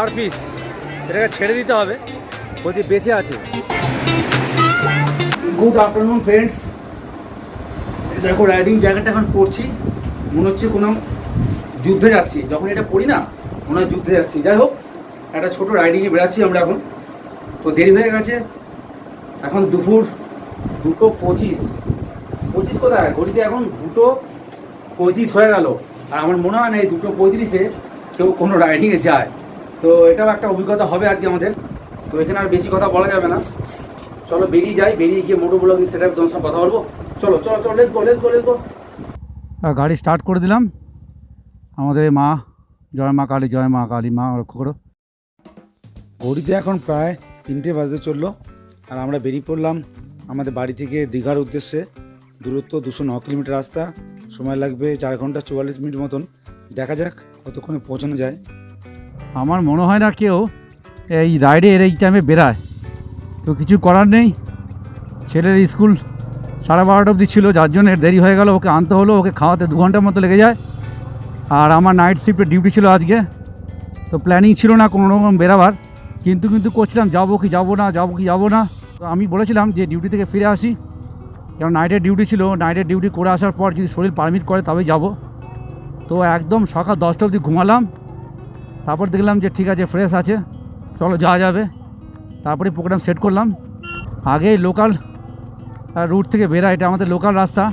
Per piece, এটাকে ছেড়ে দিতে হবে, বলছি বেঁচে আছে। গুড আফটারনুন ফ্রেন্ডস, দেখো রাইডিং জ্যাকেটটা এখন পরছি, মনে হচ্ছে কোনো যুদ্ধে যাচ্ছি। যখন এটা পরি না মনে হয় যুদ্ধে যাচ্ছি। যাই হোক, একটা ছোটো রাইডিংয়ে বেড়াচ্ছি আমরা এখন। তো দেরি হয়ে গেছে, এখন দুপুর 2:25 কোথায় ঘড়িতে, এখন 2:35 হয়ে গেল। আর আমার মনে হয় না এই 2:35-এ কেউ কোনো রাইডিংয়ে যায়। তো এটাও একটা অভিজ্ঞতা হবে আজকে আমাদের। তো এখানে আর বেশি কথা বলা যাবে না, চলো বেরিয়ে যাই, বেরিয়ে গিয়ে মোটো ব্লগিং সেটা তোমার সঙ্গে কথা বলবো। চলো চলো চলো, লেটস গো। গাড়ি স্টার্ট করে দিলাম। আমাদের মা, জয় মা কালী, জয় মা কালী, মা রক্ষা করো। ঘড়িতে এখন প্রায় 3টে বাজতে চললো, আর আমরা বেরিয়ে পড়লাম আমাদের বাড়ি থেকে দীঘার উদ্দেশ্যে। দূরত্ব 209 কিলোমিটার রাস্তা, সময় লাগবে 4 ঘন্টা 44 মিনিট মতন। দেখা যাক কতক্ষণে পৌঁছানো যায়। আমার মনে হয় না কেউ এই রাইডে এই টাইমে বেরায়, তো কিছু করার নেই। ছেলের স্কুল 12:30 অবধি ছিল, যার জন্য দেরি হয়ে গেল। ওকে আনতে হলো, ওকে খাওয়াতে 2 ঘন্টার মতো লেগে যায়। আর আমার নাইট শিফটের ডিউটি ছিল আজকে, তো প্ল্যানিং ছিল না কোনো রকম বেরাবার, কিন্তু করছিলাম যাবো কি যাবো না। তো আমি বলেছিলাম যে ডিউটি থেকে ফিরে আসি, কারণ নাইটের ডিউটি ছিল। নাইটের ডিউটি করে আসার পর যদি শরীর পারমিট করে তবেই যাব। তো একদম সকাল 10টা অবধি ঘুমালাম, তারপর দেখলাম যে ঠিক আছে, ফ্রেশ আছে, চলো যাওয়া যাবে। তারপরে প্রোগ্রাম সেট করলাম। আগে লোকাল রুট থেকে বেরা, এটা আমাদের লোকাল রাস্তা।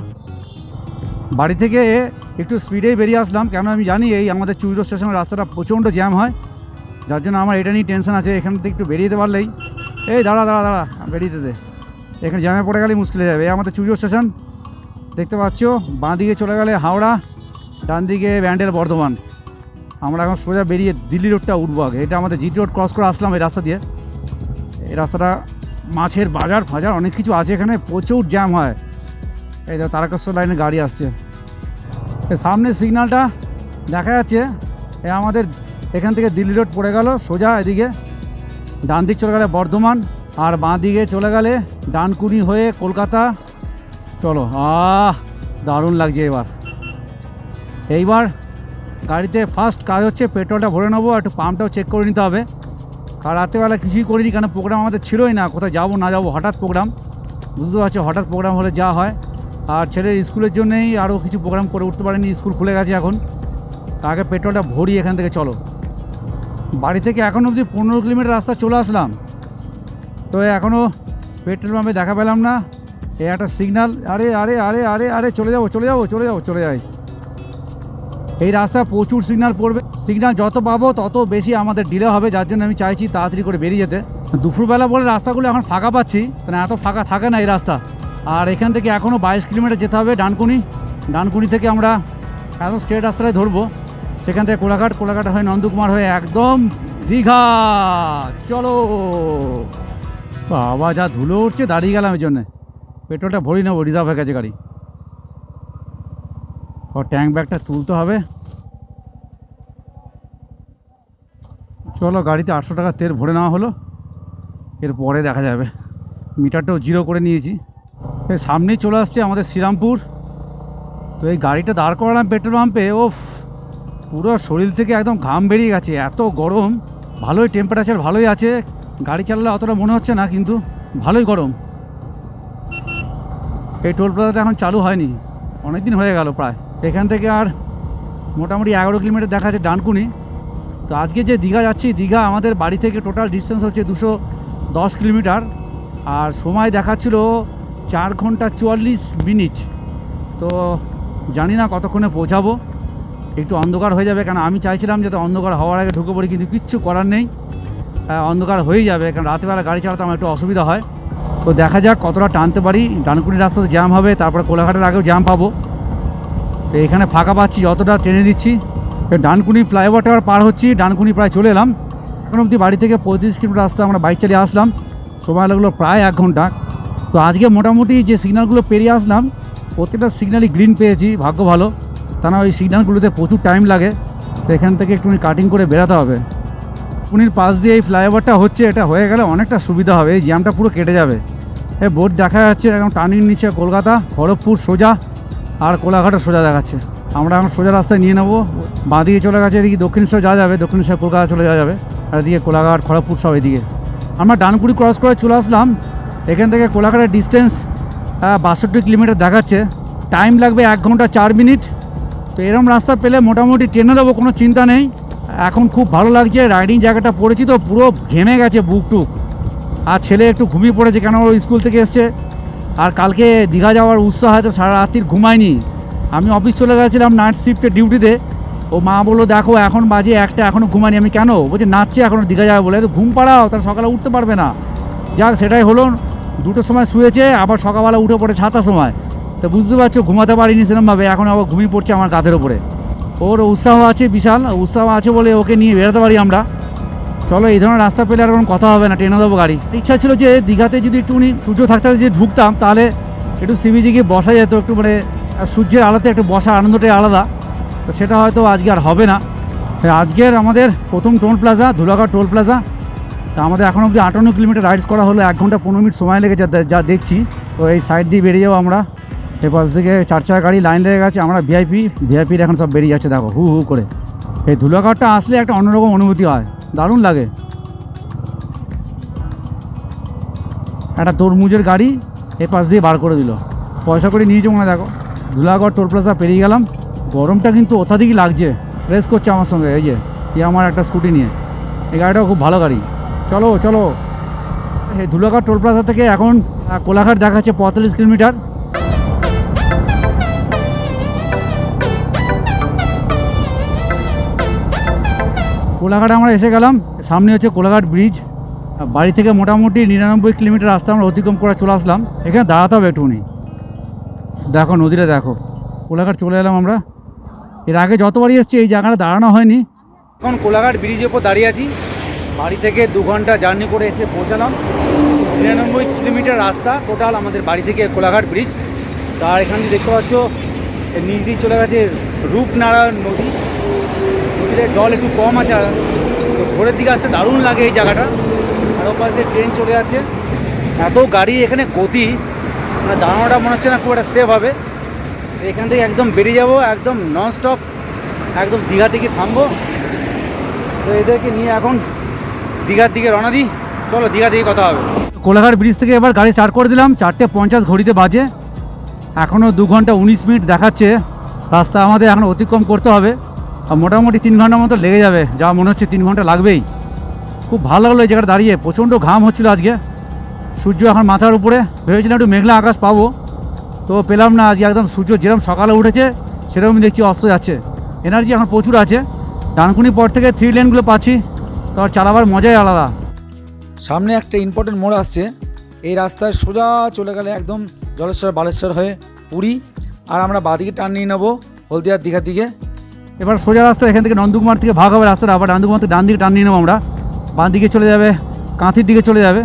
বাড়ি থেকে একটু স্পিডেই বেরিয়ে আসলাম, কেন আমি জানি এই আমাদের চুইরো স্টেশনের রাস্তাটা প্রচণ্ড জ্যাম হয়, যার জন্য আমার এটা নিয়ে টেনশন আছে। এখান থেকে একটু বেরিয়ে যেতে পারলেই, এই দাঁড়া বেরিয়ে যেতে, এখানে জ্যামে পড়ে গেলেই মুশকিল হয়ে যাবে। এই আমাদের চুইরো স্টেশন দেখতে পাচ্ছ, বাঁ দিকে চলে গেলে হাওড়া, ডান দিকে ব্যান্ডেল বর্ধমান। আমরা এখন সোজা বেরিয়ে দিল্লি রোডটা উঠবো আগে। এটা আমাদের জিটি রোড ক্রস করে আসলাম এই রাস্তা দিয়ে। এই রাস্তাটা মাছের বাজার ফাজার অনেক কিছু আছে এখানে, প্রচুর জ্যাম হয়। এই তো তারকেশ্বর লাইনে গাড়ি আসছে। সামনে সিগন্যালটা দেখা যাচ্ছে, এ আমাদের এখান থেকে দিল্লি রোড পড়ে গেল সোজা এদিকে, ডান দিক চলে গেলে বর্ধমান, আর বাঁ দিকে চলে গেলে ডানকুনি হয়ে কলকাতা। চলো, দারুণ লাগছে। এইবার গাড়িতে ফার্স্ট কাজ হচ্ছে পেট্রোলটা ভরে নেবো, একটু পাম্পটাও চেক করে নিতে হবে। আর রাত্রেবেলা কিছুই করিনি, কেন প্রোগ্রাম আমাদের ছিলই না, কোথায় যাবো না যাবো, হঠাৎ প্রোগ্রাম, বুঝতে পারছো, হঠাৎ প্রোগ্রাম হলে যা হয়। আর ছেলের স্কুলের জন্যই আরও কিছু প্রোগ্রাম করে উঠতে পারেনি, স্কুল খুলে গেছে এখন। আগে পেট্রোলটা ভরি এখান থেকে। চলো, বাড়ি থেকে এখন অবধি 15 কিলোমিটার রাস্তা চলে আসলাম, তো এখনও পেট্রোল পাম্পে দেখা পেলাম না। এই একটা সিগন্যাল, আরে চলে যাই। এই রাস্তা প্রচুর সিগন্যাল পড়বে, সিগন্যাল যত পাবো তত বেশি আমাদের ডিলে হবে, যার জন্য আমি চাইছি তাড়াতাড়ি করে বেরিয়ে যেতে। দুপুরবেলা বলে রাস্তাগুলো এখন ফাঁকা পাচ্ছি, মানে এত ফাঁকা থাকে না এই রাস্তা। আর এখান থেকে এখনও 22 কিলোমিটার যেতে হবে ডানকুনি থেকে আমরা এখন স্ট্রেট রাস্তায় ধরবো, সেখান থেকে কোলাঘাট হয়ে নন্দকুমার হয়ে একদম দীঘা। চলো বাবা, যা ধুলো উঠছে, দাঁড়িয়ে গেলাম এই জন্যে। পেট্রোলটা ভরি নেবো, রিজার্ভ হয়ে গেছে গাড়ি। ও ট্যাঙ্ক ব্যাগটা তুলতে হবে। চলো, গাড়িতে 800 টাকা তেল ভরে নেওয়া হলো, এরপরে দেখা যাবে। মিটারটাও 0 করে নিয়েছি। এই সামনেই চলে আসছে আমাদের শ্রীরামপুর। তো এই গাড়িটা দাঁড় করালাম পেট্রোল পাম্পে, পুরো শরীর থেকে একদম ঘাম বেরিয়ে গেছে, এত গরম। ভালোই টেম্পারেচার ভালোই আছে, গাড়ি চালালে অতটা মনে হচ্ছে না, কিন্তু ভালোই গরম। এই টোল প্লাজাটা এখন চালু হয়নি, অনেক দিন হয়ে গেল প্রায়। এখান থেকে আর মোটামুটি 11 কিলোমিটার দেখা যাচ্ছে ডানকুনি। তো আজকে যে দীঘা যাচ্ছি, দীঘা আমাদের বাড়ি থেকে টোটাল ডিস্টেন্স হচ্ছে 210 কিলোমিটার, আর সময় দেখাচ্ছিল 4 ঘন্টা 44 মিনিট। তো জানি না কতক্ষণে পৌঁছাবো, একটু অন্ধকার হয়ে যাবে, কারণ আমি চাইছিলাম যাতে অন্ধকার হওয়ার আগে ঢুকে পড়ি, কিন্তু কিচ্ছু করার নেই, অন্ধকার হয়েই যাবে, কারণ রাতেবেলা গাড়ি চালাতে আমার একটু অসুবিধা হয়। তো দেখা যাক কতটা টানতে পারি। ডানকুনি রাস্তাতে জ্যাম হবে, তারপরে কোলাঘাটের আগেও জ্যাম পাবো। তো এখানে ফাঁকা পাচ্ছি, যতটা টেনে দিচ্ছি। ডানকুনি ফ্লাইওভারটা পার হচ্ছি, ডানকুনি প্রায় চলে এলাম। এখন অবধি বাড়ি থেকে 35 কিলোমিটার রাস্তা আমরা বাইক চালিয়ে আসলাম, সময় লাগলো প্রায় 1 ঘন্টা। তো আজকে মোটামুটি যে সিগন্যালগুলো পেরিয়ে আসলাম, প্রত্যেকটা সিগন্যালই গ্রিন পেয়েছি, ভাগ্য ভালো, তা না ওই সিগন্যালগুলোতে প্রচুর টাইম লাগে। তো এখান থেকে একটুখানি কাটিং করে বেরাতে হবে। পুরীর পাশ দিয়ে এই ফ্লাইওভারটা হচ্ছে, এটা হয়ে গেলে অনেকটা সুবিধা হবে, এই জ্যামটা পুরো কেটে যাবে। এই বোর্ড দেখা যাচ্ছে এখন টার্নিং নিচ্ছে কলকাতা, খড়গপুর সোজা, আর কোলাঘাটও সোজা দেখাচ্ছে। আমরা এখন সোজা রাস্তায় নিয়ে নেবো, বাঁ দিকে চলে গেছে, এদিকে দক্ষিণেশ্বর যাওয়া যাবে, দক্ষিণেশ্বর কলকাতা চলে যাওয়া যাবে। আর এদিকে কোলাঘাট খড়গপুর সব এদিকে। আমরা ডানকুড়ি ক্রস করে চলে আসলাম। এখান থেকে কোলাঘাটের ডিস্টেন্স 62 কিলোমিটার দেখাচ্ছে, টাইম লাগবে 1 ঘন্টা 4 মিনিট। তো এরম রাস্তা পেলে মোটামুটি ট্রেনে দেবো, কোনো চিন্তা নেই। এখন খুব ভালো লাগছে, রাইডিং জায়গাটা পড়েছি তো পুরো ঘেমে গেছে বুক টুক। আর ছেলে একটু ঘুমিয়ে পড়েছে, কেন ও স্কুল থেকে এসছে। আর কালকে দীঘা যাওয়ার উৎসাহ হয়তো সারা রাত্রির ঘুমায়নি। আমি অফিস চলে গেছিলাম নাইট শিফটে ডিউটিতে, ও মা বললো দেখো এখন বাজে 1টা এখনও ঘুমায়নি। আমি কেন, বলছে নাচছে এখনও দীঘা যাবে বলে। তো ঘুম পাড়াও, তার সকালে উঠতে পারবে না। যাক সেটাই হলো, 2টোর সময় শুয়েছে, আবার সকালবেলা উঠে পড়ে 7টার সময়। তো বুঝতে পারছো ঘুমাতে পারিনি সেরকমভাবে, এখন আবার ঘুমিয়ে পড়ছে আমার কাঁধের ওপরে। ওর উৎসাহ আছে, বিশাল উৎসাহ আছে বলে ওকে নিয়ে বেরোতে পারি আমরা। চলো, এই ধরনের রাস্তা পেলে আর কোনো কথা হবে না, ট্রেনে দেবো গাড়ি। ইচ্ছা ছিল যে দীঘাতে যদি একটুখানি সূর্য থাকতে যে ঢুকতাম, তাহলে একটু সি বিচে গিয়ে বসা যেত, একটু মানে সূর্যের আলোতে একটু বসার আনন্দটাই আলাদা। তো সেটা হয়তো আজকে আর হবে না। আজকের আমাদের প্রথম toll plaza Dhulagarh toll plaza. তা আমাদের এখন অবধি 58 কিলোমিটার রাইডস করা হলো, 1 ঘন্টা 15 মিনিট সময় লেগেছে যা দেখছি। তো এই সাইড দিয়ে বেরিয়ে যাবো আমরা। এপাশ থেকে 4 চাকা গাড়ি লাইন লেগে গেছে, আমরা ভিআইপির এখন সব বেরিয়ে যাচ্ছে দেখো হু হু করে। এই ধুলাগড়টা আসলে একটা অন্যরকম অনুভূতি হয়, দারুণ লাগে। একটা তরমুজের গাড়ি এপাশ দিয়ে বার করে দিল, পয়সা করে নিয়েছে মনে। দেখো ধুলাগড় টোল প্লাজা পেরিয়ে গেলাম। গরমটা কিন্তু অত্যাধিকই লাগছে, রেস করছে আমার সঙ্গে এই যে আমার একটা স্কুটি নিয়ে। এই গাড়িটাও খুব ভালো গাড়ি। চলো চলো, এই ধুলাগড় টোল প্লাজা থেকে এখন কোলাঘাট দেখাচ্ছে 45 কিলোমিটার। কোলাঘাট আমরা এসে গেলাম, সামনে হচ্ছে কোলাঘাট ব্রিজ। বাড়ি থেকে মোটামুটি 99 কিলোমিটার রাস্তা আমরা অতিক্রম করে চলে আসলাম। এখানে দাঁড়াতে হবে একটুখানি, দেখো নদীটা দেখো। কোলাঘাট চলে এলাম আমরা। এর আগে যতবারই এসেছি এই জায়গাটা দাঁড়ানো হয়নি। এখন কোলাঘাট ব্রিজের উপর দাঁড়িয়ে আছি। বাড়ি থেকে 2 ঘন্টা জার্নি করে এসে পৌঁছালাম। 99 কিলোমিটার রাস্তা টোটাল আমাদের বাড়ি থেকে কোলাঘাট ব্রিজ। তার এখান দিয়ে দেখতে পাচ্ছ নিচ দিয়ে চলে গেছে রূপনারায়ণ নদী। নদীতে জল একটু কম আছে, তো ভোরের দিকে আসতে দারুণ লাগে এই জায়গাটা। আর ওপাশ দিয়ে ট্রেন চলে যাচ্ছে, এত গাড়ি এখানে গতি, মানে দাঁড়ানোটা মনে হচ্ছে না খুব একটা সেফ হবে। এখান থেকে একদম বেরিয়ে যাবো, একদম নন স্টপ, একদম দীঘা থেকে থামবো। তো এদেরকে নিয়ে এখন দীঘার দিকে রওনা দিই। চলো দীঘা থেকে কথা হবে। কোলাঘাট ব্রিজ থেকে এবার গাড়ি স্টার্ট করে দিলাম, 4:50 ঘড়িতে বাজে। এখনও 2 ঘন্টা 19 মিনিট দেখাচ্ছে। রাস্তা আমাদের এখন অতিক্রম করতে হবে, আর মোটামুটি 3 ঘন্টার মতো লেগে যাবে, যা মনে হচ্ছে 3 ঘন্টা লাগবেই। খুব ভালো লাগলো এই জায়গাটা দাঁড়িয়ে, প্রচণ্ড ঘাম হচ্ছিলো আজকে। সূর্য এখন মাথার উপরে, ভেবেছিলাম একটু মেঘলা আকাশ পাবো, তো পেলাম না। আজকে একদম সূর্য যেরকম সকালে উঠেছে সেরকম দেখছি অস্ত যাচ্ছে। এনার্জি এখন প্রচুর আছে। ডানকুনি পর থেকে 3 লেনগুলো পাচ্ছি, তো আর চালাবার মজাই আলাদা। সামনে একটা ইম্পর্টেন্ট মোড় আসছে, এই রাস্তায় সোজা চলে গেলে একদম জলেশ্বর বালেশ্বর হয়ে পুরী। আর আমরা বাঁদিকে টার্ন নিয়ে নেবো হলদিয়ার দীঘার দিকে। এবার সোজা রাস্তা এখান থেকে নন্দকুমার থেকে ভাগ হবে রাস্তাটা, আবার নন্দকুমার থেকে ডান দিকে টার্ন নিয়ে নেবো আমরা। বাঁ দিকে চলে যাবে, কাঁথির দিকে চলে যাবে।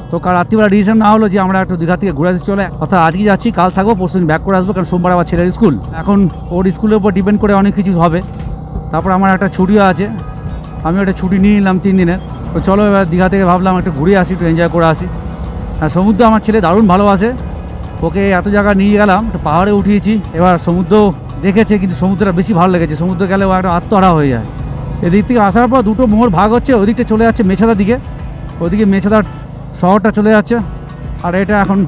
তো কাল রাত্রিবেলা ডিসিশন না হলো যে আমরা একটু দীঘা থেকে ঘুরে আসতে চলে, অর্থাৎ আজকে যাচ্ছি, কাল থাকবো, পরশুদিন ব্যাক করে আসবো, কারণ সোমবার আবার ছেলের স্কুল। এখন ওর স্কুলের উপর ডিপেন্ড করে অনেক কিছু হবে। তারপর আমার একটা ছুটিও আছে, আমি একটা ছুটি নিয়ে নিলাম 3 দিনের। তো চলো এবার দীঘা থেকে ভাবলাম একটু ঘুরে আসি, একটু এনজয় করে আসি। আর সমুদ্র আমার ছেলে দারুণ ভালোবাসে, ওকে এত জায়গা নিয়ে গেলাম, একটু পাহাড়ে উঠিয়েছি। এবার সমুদ্র দেখেছে, কিন্তু সমুদ্রটা বেশি ভালো লেগেছে। সমুদ্র গেলে ও একটা আত্মহারা হয়ে যায়। এদিক থেকে আসার পর 2টো মোড় ভাগ হচ্ছে, ওদিকটা চলে যাচ্ছে মেছাদার দিকে, ওদিকে মেছাদার শহরটা চলে যাচ্ছে। আর এটা এখন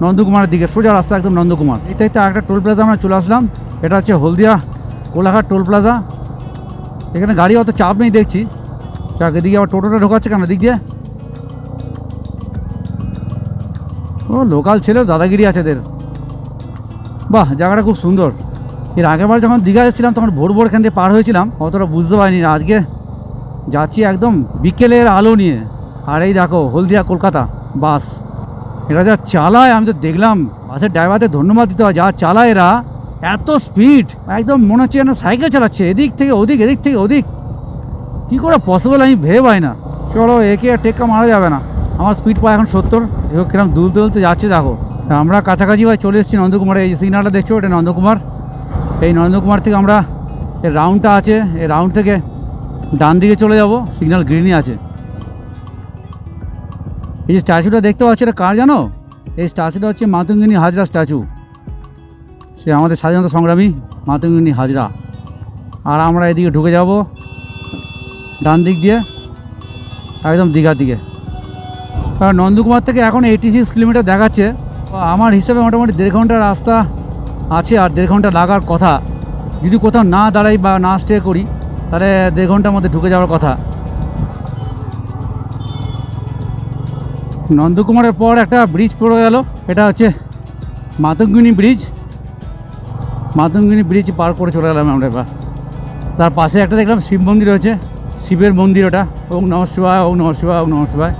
নন্দকুমারের দিকে সোজা রাস্তা, একদম নন্দকুমার। এই থেকে একটা টোল প্লাজা আমরা চলে আসলাম, এটা হচ্ছে হলদিয়া কোলাঘাট টোল প্লাজা। এখানে গাড়ি অত চাপ নেই দেখছি। যাক, এদিকে আবার টোটোটা ঢোকাচ্ছে কেন দিক দিয়ে? ও লোকাল ছেলে, দাদাগিরি আছে এদের। বাহ, জায়গাটা খুব সুন্দর। এর আগেরবার যখন দীঘা এসেছিলাম তখন ভোর ভোর এখান দিয়ে পার হয়েছিলাম, অতটা বুঝতে পারিনি। আজকে যাচ্ছি একদম বিকেলের আলো নিয়ে। আর এই দেখো হলদিয়া কলকাতা বাস, এরা যা চালায় আমি তো দেখলাম। বাসের ড্রাইভারদের ধন্যবাদ দিতে হয়, যা চালায় এরা, এত স্পিড, একদম মনে হচ্ছে যেন সাইকেল চালাচ্ছে, এদিক থেকে ওদিক, এদিক থেকে ওদিক। কী করে পসিবল আমি ভেবে পাই না। চলো, একে আর টেক্কা মারা যাবে না। আমার স্পিড পায় এখন 70। এবার কিরম দুলতে দুলতে যাচ্ছে দেখো। আমরা কাছাকাছি ভাই চলে এসেছি নন্দকুমারে। এই সিগনালটা দেখছো, এটা নন্দকুমার। এই নন্দকুমার থেকে আমরা এই রাউন্ডটা আছে, এই রাউন্ড থেকে ডান দিকে চলে যাব, সিগন্যাল গ্রিনই আছে। এই যে স্ট্যাচুটা দেখতে পাচ্ছি, এটা কার জানো? এই স্ট্যাচুটা হচ্ছে মাতঙ্গিনী হাজরা স্ট্যাচু। সে আমাদের স্বাধীনতা সংগ্রামী মাতঙ্গিনী হাজরা। আর আমরা এদিকে ঢুকে যাব ডান দিক দিয়ে। একদম দীঘার দিকে। কারণ নন্দকুমার থেকে এখন 86 কিলোমিটার দেখাচ্ছে। আমার হিসাবে মোটামুটি 1.5 ঘন্টার রাস্তা আছে, আর 1.5 ঘন্টা লাগার কথা। যদি কোথাও না দাঁড়াই বা না স্টে করি তাহলে 1.5 ঘন্টার মধ্যে ঢুকে যাওয়ার কথা। নন্দকুমারের পর একটা ব্রিজ পড়ে গেল, এটা হচ্ছে মাতঙ্গিনী ব্রিজ। মাতঙ্গিনী ব্রিজ পার করে চলে গেলাম আমরা এবার। তার পাশে একটা দেখলাম শিব মন্দির রয়েছে, শিবের মন্দির ওটা। ওম নমঃ শিবায়, ওম নমঃ শিবায়, ওম নমঃ শিবায়।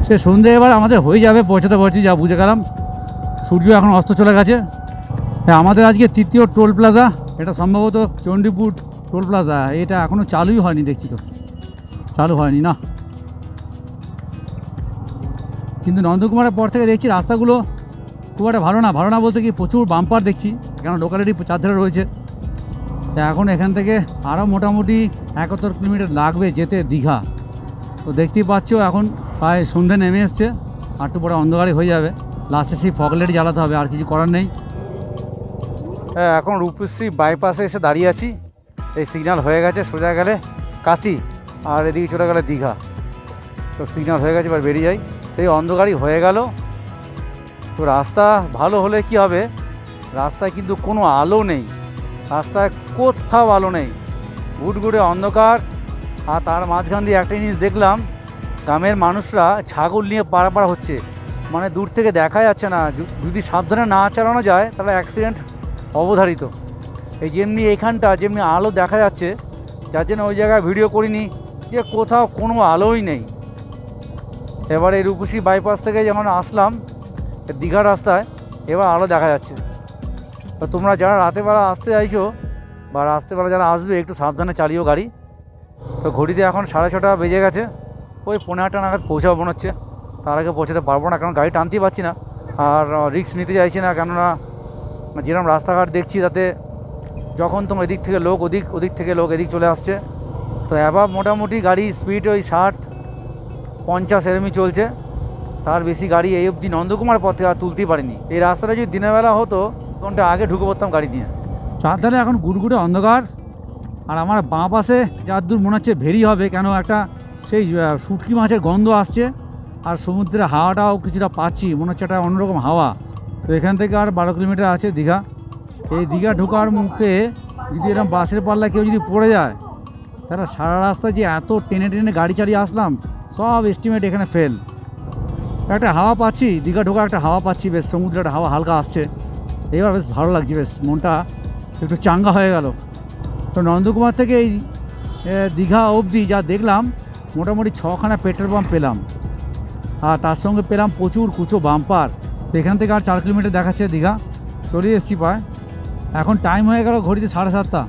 সে সন্ধ্যে এবার আমাদের হয়ে যাবে, পৌঁছাতে পারছি যা বুঝে গেলাম। সূর্য এখন অস্ত চলে গেছে। হ্যাঁ, আমাদের আজকে তৃতীয় টোল প্লাজা, এটা সম্ভবত চণ্ডীপুর টোল প্লাজা। এটা এখনও চালুই হয়নি, দেখছি তো চালু হয়নি না। কিন্তু নন্দকুমারের পর থেকে দেখছি রাস্তাগুলো খুব একটা ভালো না। ভালো না বলতে কি, প্রচুর বাম্পার দেখছি, কেন লোকালিটি চারধারে রয়েছে। তা এখন এখান থেকে আরও মোটামুটি 71 কিলোমিটার লাগবে যেতে দীঘা। তো দেখতেই পাচ্ছ এখন প্রায় সন্ধ্যে নেমে এসছে, আর একটু পরে অন্ধকারই হয়ে যাবে। লাস্টে সেই ফগলাইট জ্বালাতে হবে, আর কিছু করার নেই। হ্যাঁ, এখন রূপশ্রী বাইপাসে এসে দাঁড়িয়ে আছি। এই সিগন্যাল হয়ে গেছে, সোজা গেলে কাতি, আর এদিকে চলে গেলে দীঘা। তো সিগন্যাল হয়ে গেছে, এবার বেরিয়ে যাই। সেই অন্ধকারই হয়ে গেল। তো রাস্তা ভালো হলে কি হবে, রাস্তায় কিন্তু কোনো আলো নেই, রাস্তায় কোথাও আলো নেই, ঘুটঘুটে অন্ধকার। আর তার মাঝখান দিয়ে একটা জিনিস দেখলাম, গ্রামের মানুষরা ছাগল নিয়ে পারাপার হচ্ছে, মানে দূর থেকে দেখা যাচ্ছে না। যদি সাবধানে না চালানো যায় তাহলে অ্যাক্সিডেন্ট অবধারিত। এই যেমনি এখানটা যেমনি আলো দেখা যাচ্ছে, যার জন্য ওই জায়গায় ভিডিও করিনি, যে কোথাও কোনো আলোই নেই। এবার এই রূপসী বাইপাস থেকে যখন আসলাম দীঘার রাস্তায়, এবার আলো দেখা যাচ্ছে। তো তোমরা যারা রাতেরবেলা আসতে চাইছো বা রাত্রেবেলা যারা আসবে, একটু সাবধানে চালিও গাড়ি। তো ঘড়িতে এখন 6:30 বেজে গেছে, ওই 8:15 নাগাদ পৌঁছাবো মনে হচ্ছে। তার আগে পৌঁছাতে পারবো না, কারণ গাড়ি টানতেই পারছি না, আর রিস্ক নিতে চাইছি না। কেননা যেরকম রাস্তাঘাট দেখছি, তাতে যখন তোমার এদিক থেকে লোক ওদিক, ওদিক থেকে লোক এদিক চলে আসছে। তো এবার মোটামুটি গাড়ি স্পিড ওই 60-50 এরমই চলছে। তার বেশি গাড়ি এই অবধি নন্দকুমার পথে আর তুলতেই পারিনি। এই রাস্তাটা যদি দিনের বেলা হতো, ঘন্টা আগে ঢুকে পড়তাম গাড়ি নিয়ে। চারধারে এখন গুড়গুড়ে অন্ধকার। আর আমার বাঁ পাশে যার দূর মনে হচ্ছে ভেরি হবে, কেন একটা সেই শুটকি মাছের গন্ধ আসছে, আর সমুদ্রের হাওয়াটাও কিছুটা পাচ্ছি, মনে হচ্ছে একটা অন্যরকম হাওয়া। তো এখান থেকে আর 12 কিলোমিটার আছে দীঘা। এই দীঘা ঢোকার মুখে যদি এরকম বাসের পাল্লা কেউ যদি পড়ে যায়, তাহলে সারা রাস্তা যে এত টেনে টেনে গাড়ি চালিয়ে আসলাম, সব এস্টিমেট এখানে ফেল। একটা হাওয়া পাচ্ছি, দীঘা ঢোকার একটা হাওয়া পাচ্ছি, বেশ সমুদ্রের একটা হাওয়া হালকা আসছে। এবার বেশ ভালো লাগছে, বেশ মনটা একটু চাঙ্গা হয়ে গেল। তো নন্দকুমার থেকে এই দীঘা অবধি যা দেখলাম, মোটামুটি 6খানা পেট্রোল পাম্প পেলাম, আর তার সঙ্গে পেলাম প্রচুর কুচো বাম্পার। তো এখান থেকে আর 4 কিলোমিটার দেখাচ্ছে দীঘা। চলে এসেছি প্রায়। এখন টাইম হয়ে গেল ঘড়িতে 7:30।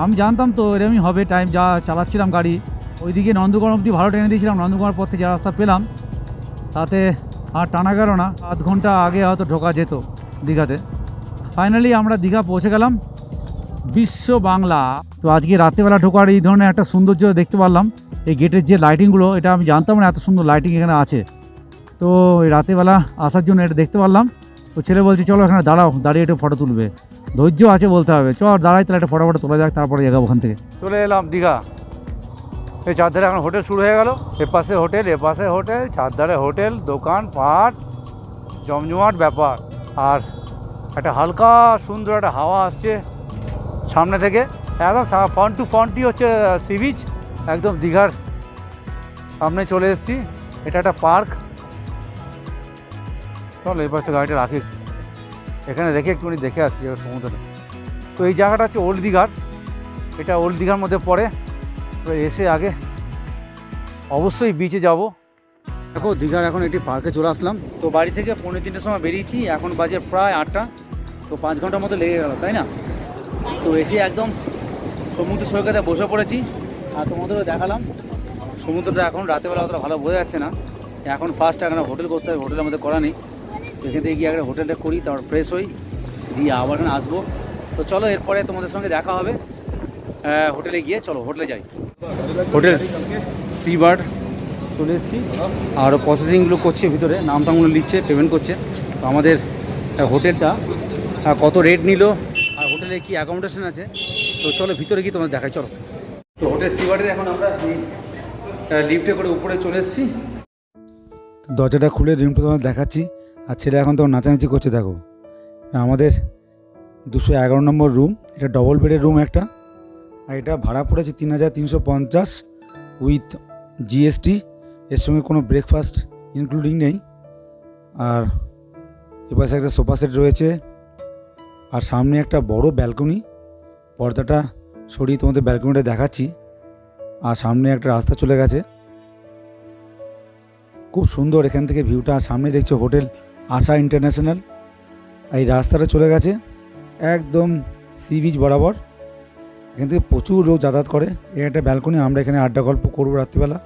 আমি জানতাম তো এরকমই হবে টাইম, যা চালাচ্ছিলাম গাড়ি। ওইদিকে নন্দকুমার অবধি ভালো টেনে দিয়েছিলাম, নন্দকুমার পর থেকে যে রাস্তা পেলাম তাতে আর টানা গেল না। আধ ঘন্টা আগে হয়তো ঢোকা যেত দীঘাতে। ফাইনালি আমরা দীঘা পৌঁছে গেলাম, বিশ্ব বাংলা। তো আজকে রাত্রেবেলা ঢোকার এই ধরনের একটা সৌন্দর্য দেখতে পারলাম। এই গেটের যে লাইটিংগুলো, এটা আমি জানতাম না এত সুন্দর লাইটিং এখানে আছে। তো এই রাতেরবেলা আসার জন্য এটা দেখতে পারলাম। তো ছেলে বলছে চলো এখানে দাঁড়াও, দাঁড়িয়ে একটু ফটো তুলবে। ধৈর্য আছে বলতে হবে, চল দাঁড়াই, তাহলে একটা ফটো তোলা যাক, তারপরে যাবো ওখান থেকে। চলে এলাম দীঘা। এই চারধারে এখন হোটেল শুরু হয়ে গেল, এপাশে হোটেল, এপাশে হোটেল, চারধারে হোটেল, দোকান পাট, জমজমাট ব্যাপার। আর একটা হালকা সুন্দর একটা হাওয়া আসছে সামনে থেকে, একদম ফ্রন্ট টু ফ্রন্টই হচ্ছে সি বিচ। একদম দীঘার সামনে চলে এসেছি। এটা একটা পার্ক। চলো এই পাশে গাড়িটা রাখি, এখানে রেখে একটুখানি দেখে আসছি সমুদ্রে। তো এই জায়গাটা হচ্ছে ওল্ড দীঘার, এটা ওল্ড দীঘার মধ্যে পড়ে। তো এসে আগে অবশ্যই বিচে যাব। দেখো দীঘার এখন একটি পার্কে চলে আসলাম। তো বাড়ি থেকে 3:45 সময় বেরিয়েছি, এখন বাজে প্রায় 8টা। তো 5 ঘন্টার মতো লেগে গেল, তাই না? তো এসে একদম সমুদ্র সৈকতে বসে পড়েছি। আর তোমাদেরও দেখালাম সমুদ্রটা এখন রাতেবেলা অতটা ভালো বোঝা যাচ্ছে না। এখন ফার্স্ট এখানে হোটেল করতে হবে, হোটেলের মধ্যে করা নেই। এখান থেকে গিয়ে একটা হোটেলটা করি, তারপর ফ্রেশ হই, দিয়ে আবার এখানে আসবো। তো চলো এরপরে তোমাদের সঙ্গে দেখা হবে হোটেলে গিয়ে। চলো হোটেলে যাই। হোটেল সি বার্ড চলে এসেছি, আরও প্রসেসিংগুলো করছে ভিতরে, নাম টামগুলো লিখছে, পেমেন্ট করছে। তো আমাদের হোটেলটা কত রেট নিল, আর হোটেলে কি অ্যাকোমোডেশন আছে, তো চলো ভিতরে গিয়ে তোমাদের দেখাই। চলো। তো হোটেল সি বার্ডের এখন আমরা লিফটে করে উপরে চলে এসেছি। তো দরজাটা খুলে রুমটা তোমার দেখাচ্ছি। আর ছেলে এখন তো নাচানাচি করছে দেখো। আমাদের 211 নম্বর রুম, এটা ডবল বেডের রুম একটা। আর এটা ভাড়া পড়েছে 3350 উইথ জিএসটি। এর সঙ্গে কোনো ব্রেকফাস্ট ইনক্লুডিং নেই। আর এপাশে একটা সোফা সেট রয়েছে। আর সামনে একটা বড় ব্যালকনি, পর্দাটা সরিয়ে তোমাদের ব্যালকনিটা দেখাচ্ছি। আর সামনে একটা রাস্তা চলে গেছে, খুব সুন্দর এখান থেকে ভিউটা। সামনে দেখছো হোটেল আশা ইন্টারন্যাশনাল। এই রাস্তাটা চলে গেছে একদম সি বিচ বরাবর। এখান থেকে প্রচুর লোক যাতায়াত করে। এই একটা ব্যালকনি, আমরা এখানে আড্ডা গল্প করবো রাত্রিবেলা।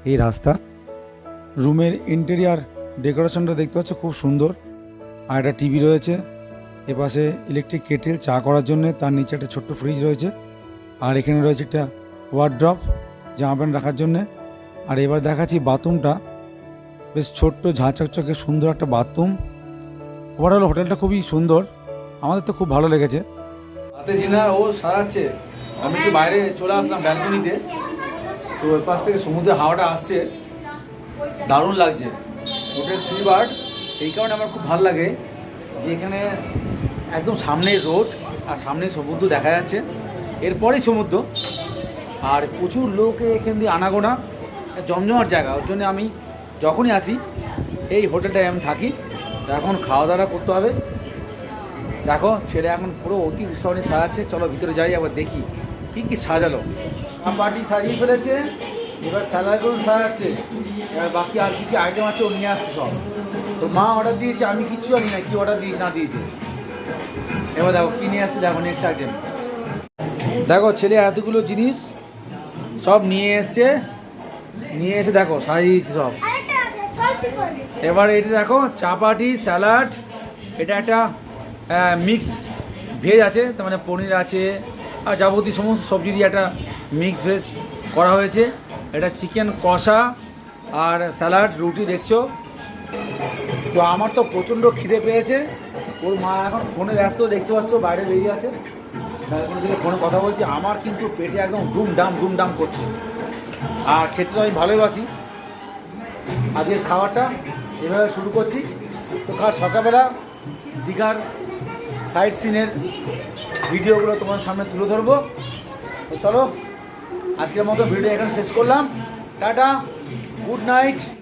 এই রাস্তা, রুমের ইন্টেরিয়ার ডেকোরেশনটা দেখতে পাচ্ছ খুব সুন্দর। আর একটা টিভি রয়েছে, এপাশে ইলেকট্রিক কেটেল চা করার জন্য, তার নিচে একটা ছোট্ট ফ্রিজ রয়েছে। আর এখানে রয়েছে একটা ওয়ার্ড্রপ জামা প্যান্ট রাখার জন্যে। আর এবার দেখাচ্ছি বাথরুমটা, বেশ ছোট্ট ঝাঁচকচকে সুন্দর একটা বাথরুম। ওভারঅল হোটেলটা খুবই সুন্দর, আমাদের তো খুব ভালো লেগেছে। হাতে জিনা ও সারাচ্ছে, আমি একটু বাইরে চলে আসলাম ব্যালকনিতে। তো ওই পাশ থেকে সমুদ্রের হাওয়াটা আসছে, দারুণ লাগছে। হোটেল সি বার্ড এই কারণে আমার খুব ভালো লাগে যে এখানে একদম সামনেই রোড আর সামনেই সমুদ্র দেখা যাচ্ছে, এরপরেই সমুদ্র। আর প্রচুর লোক এখান দিয়ে আনাগোনা, জমজমাট জায়গা। ওর জন্য আমি যখনই আসি এই হোটেলটায় আমি থাকি। এখন খাওয়া দাওয়া করতে হবে। দেখো ছেলে এখন পুরো অতি উৎসব নিয়ে সাজাচ্ছে। চলো ভিতরে যাই, আবার দেখি কী কী সাজালো। পার্টি সাজিয়ে ফেলেছে, এবার স্যালাডগুলো সাজাচ্ছে। এবার বাকি আর কী কী আইটেম আছে ও নিয়ে আসছে সব। তো মা অর্ডার দিয়েছে, আমি কিচ্ছু জানি না কী অর্ডার দিয়ে না দিয়েছে। এবার দেখো কী নিয়ে আসছে, দেখো নেক্সট আইটেম। দেখো ছেলে এতগুলো জিনিস সব নিয়ে এসছে, নিয়ে এসে দেখো সাজিয়েছে সব। এবার এটা দেখো চাপাটি স্যালাড, এটা একটা মিক্স ভেজ আছে, তার মানে পনির আছে আর যাবতীয় সমস্ত সবজি দিয়ে একটা মিক্স ভেজ করা হয়েছে। এটা চিকেন কষা আর স্যালাড, রুটি দেখছো। তো আমার তো প্রচণ্ড খিদে পেয়েছে। ওর মা এখন ফোনে ব্যস্ত, দেখতে পাচ্ছ বাইরে বেরিয়ে আছে, ব্যালকনি থেকে ফোনে কথা বলছি। আমার কিন্তু পেটে একদম ডুমডাম করছে। আর খেতে তো আমি ভালোবাসি। আজকের খাবারটা এভাবে শুরু করছি। তো কাল সকালবেলা দীঘার সাইট সিনের ভিডিওগুলো তোমার সামনে তুলে ধরবো। তো চলো আজকের মতো ভিডিও এখানে শেষ করলাম। Tata, good night.